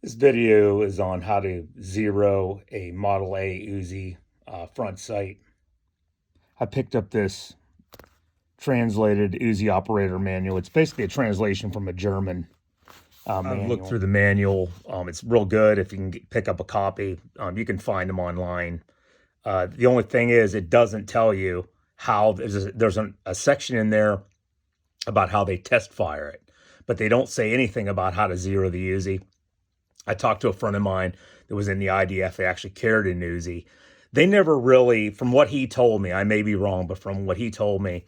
This video is on how to zero a Model A UZI front sight. I picked up this translated UZI operator manual. It's basically a translation from a German manual. I've looked through the manual. It's real good. If you can pick up a copy, you can find them online. The only thing is it doesn't tell you how. There's a section in there about how they test fire it, but they don't say anything about how to zero the UZI. I talked to a friend of mine that was in the IDF. They actually carried an UZI. They never really, from what he told me, I may be wrong, but from what he told me,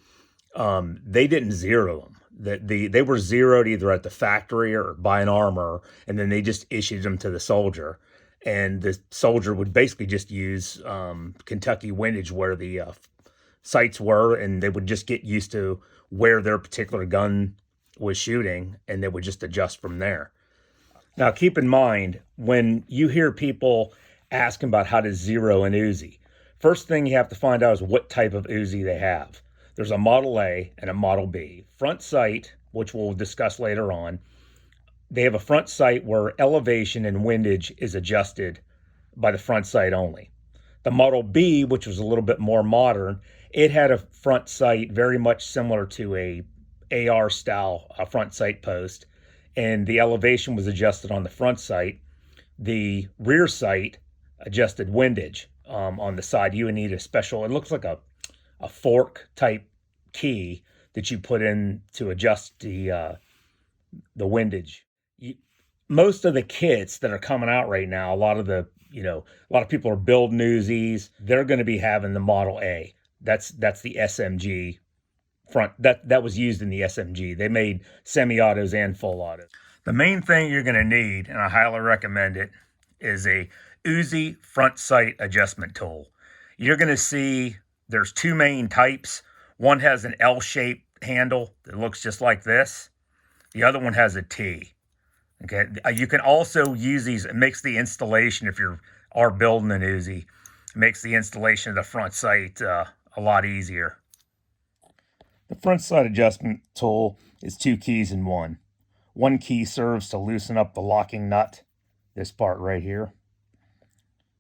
they didn't zero them. They were zeroed either at the factory or by an armor, and then they just issued them to the soldier. And the soldier would basically just use Kentucky windage where the sights were, and they would just get used to where their particular gun was shooting, and they would just adjust from there. Now, keep in mind, when you hear people asking about how to zero an UZI, first thing you have to find out is what type of UZI they have. There's a Model A and a Model B. Front sight, which we'll discuss later on, they have a front sight where elevation and windage is adjusted by the front sight only. The Model B, which was a little bit more modern, it had a front sight very much similar to a AR style front sight post, and the elevation was adjusted on the front sight. The rear sight adjusted windage on the side. You would need a special, it looks like a fork type key that you put in to adjust the windage. Most of the kits that are coming out right now, a lot of people are building UZIs. They're going to be having the Model A. That's the SMG front. That was used in the SMG. They made semi-autos and full autos. The main thing you're going to need, and I highly recommend it, is a UZI front sight adjustment tool. You're going to see there's two main types. One has an L-shaped handle that looks just like this. The other one has a T. Okay, you can also use these. It makes the installation, if you are building an UZI, it makes the installation of the front sight a lot easier. The front sight adjustment tool is two keys in one. One key serves to loosen up the locking nut, this part right here.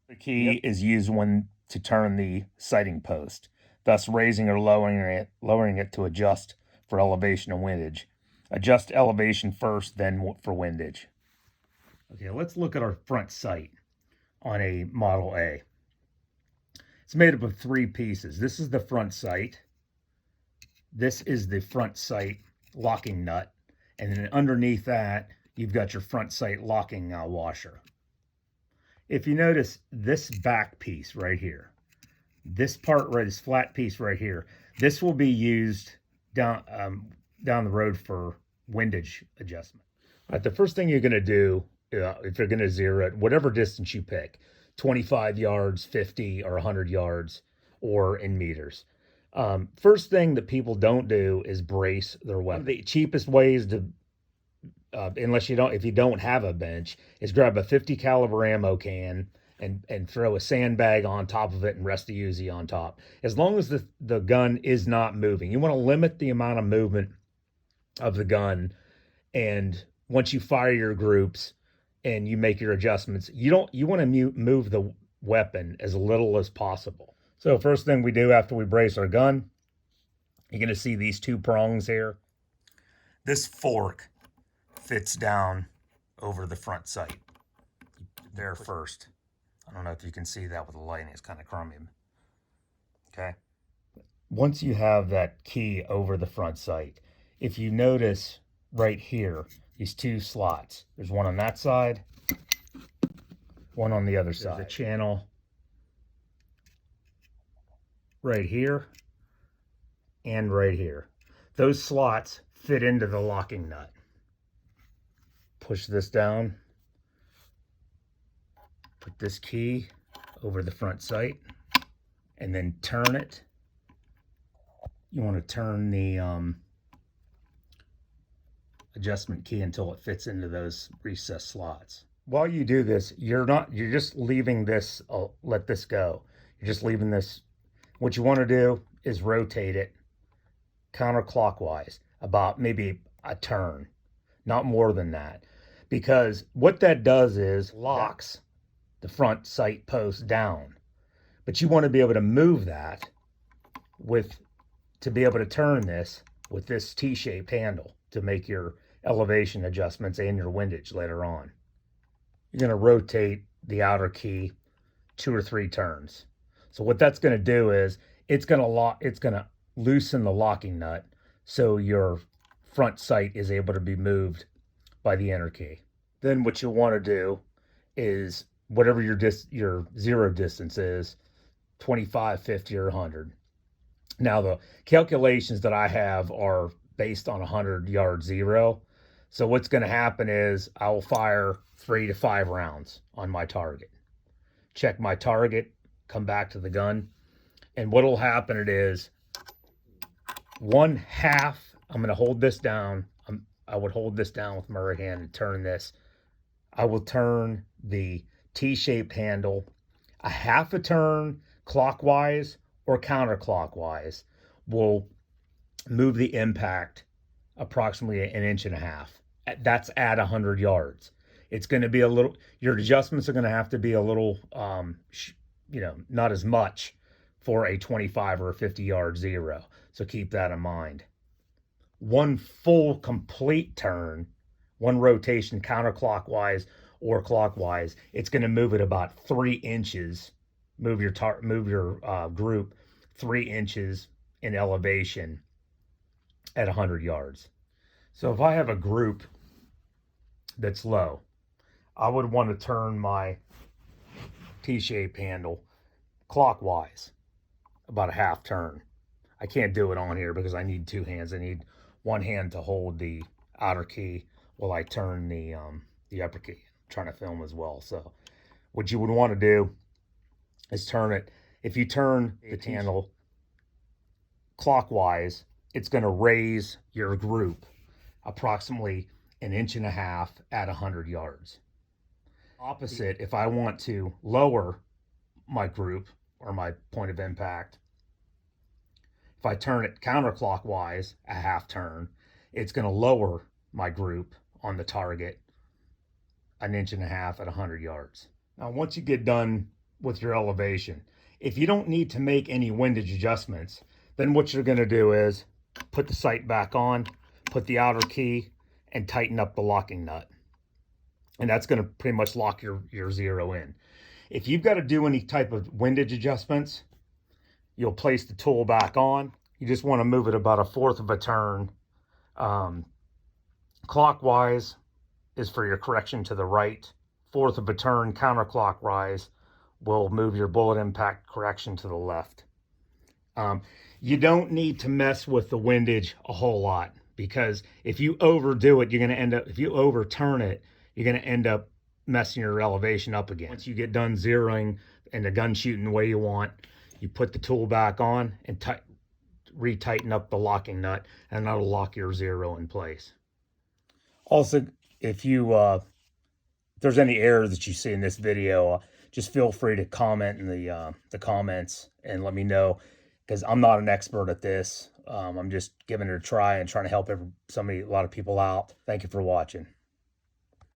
The key is used when to turn the sighting post, thus raising or lowering it to adjust for elevation and windage. Adjust elevation first, then for windage. Okay, let's look at our front sight on a Model A. It's made up of three pieces. This is the front sight. This is the front sight locking nut. And then underneath that, you've got your front sight locking washer. If you notice this back piece right here, this part right, this flat piece right here, this will be used down the road for windage adjustment. All right, the first thing you're going to do, if you're going to zero it, whatever distance you pick, 25 yards, 50, or 100 yards, or in meters. First thing that people don't do is brace their weapon. The cheapest ways to, if you don't have a bench, is grab a 50 caliber ammo can and throw a sandbag on top of it and rest the UZI on top. As long as the gun is not moving, you want to limit the amount of movement of the gun. And once you fire your groups and you make your adjustments, you want to move the weapon as little as possible. So first thing we do after we brace our gun, you're going to see these two prongs here. This fork fits down over the front sight there first. I don't know if you can see that with the lighting. It's kind of crummy. Okay. Once you have that key over the front sight, if you notice right here, these two slots, there's one on that side, one on the other side. There's a channel right here and right here. Those slots fit into the locking nut. Push this down. Put this key over the front sight and then turn it. You want to turn the adjustment key until it fits into those recessed slots. While you do this, you're just leaving this, let this go. You're just leaving this. What you want to do is rotate it counterclockwise, about maybe a turn, not more than that. because what that does is locks the front sight post down. But you want to be able to move that to be able to turn this with this T-shaped handle to make your elevation adjustments and your windage later on. You're going to rotate the outer key 2 or 3 turns. So what that's going to do is it's going to loosen the locking nut so your front sight is able to be moved by the inner key. Then what you'll want to do is whatever your zero distance is, 25, 50, or 100. Now the calculations that I have are based on 100-yard zero. So what's going to happen is I will fire 3 to 5 rounds on my target. Check my target, come back to the gun, and what will happen is 1/2, I'm going to hold this down. I would hold this down with my right hand and turn this. I will turn the T-shaped handle a 1/2 turn clockwise or counterclockwise. Will move the impact approximately 1.5 inches. That's at 100 yards. It's going to be a little, your adjustments are going to have to be a little, not as much for a 25 or a 50-yard zero. So keep that in mind. One full complete turn, one rotation counterclockwise or clockwise, it's going to move it about 3 inches. Move your group 3 inches in elevation at 100 yards. So if I have a group that's low, I would want to turn my T-shaped handle clockwise about a 1/2 turn. I can't do it on here because I need 2 hands. I need one hand to hold the outer key while I turn the upper key. I'm trying to film as well. So what you would want to do is turn it. If you turn the handle clockwise, it's going to raise your group approximately 1.5 inches at 100 yards. Opposite, if I want to lower my group or my point of impact, if I turn it counterclockwise a 1/2 turn, it's going to lower my group on the target 1.5 inches at 100 yards. Now, once you get done with your elevation, if you don't need to make any windage adjustments, then what you're going to do is put the sight back on, put the outer key, and tighten up the locking nut. And that's going to pretty much lock your zero in. If you've got to do any type of windage adjustments, you'll place the tool back on. You just want to move it about 1/4 of a turn. Clockwise is for your correction to the right. 1/4 of a turn counterclockwise will move your bullet impact correction to the left. You don't need to mess with the windage a whole lot, because if you overdo it, you're going to end up, if you overturn it, you're going to end up messing your elevation up again. Once you get done zeroing and the gun shooting the way you want, you put the tool back on and retighten up the locking nut, and that'll lock your zero in place. Also, if there's any error that you see in this video, just feel free to comment in the comments and let me know, because I'm not an expert at this. I'm just giving it a try and trying to help a lot of people out. Thank you for watching.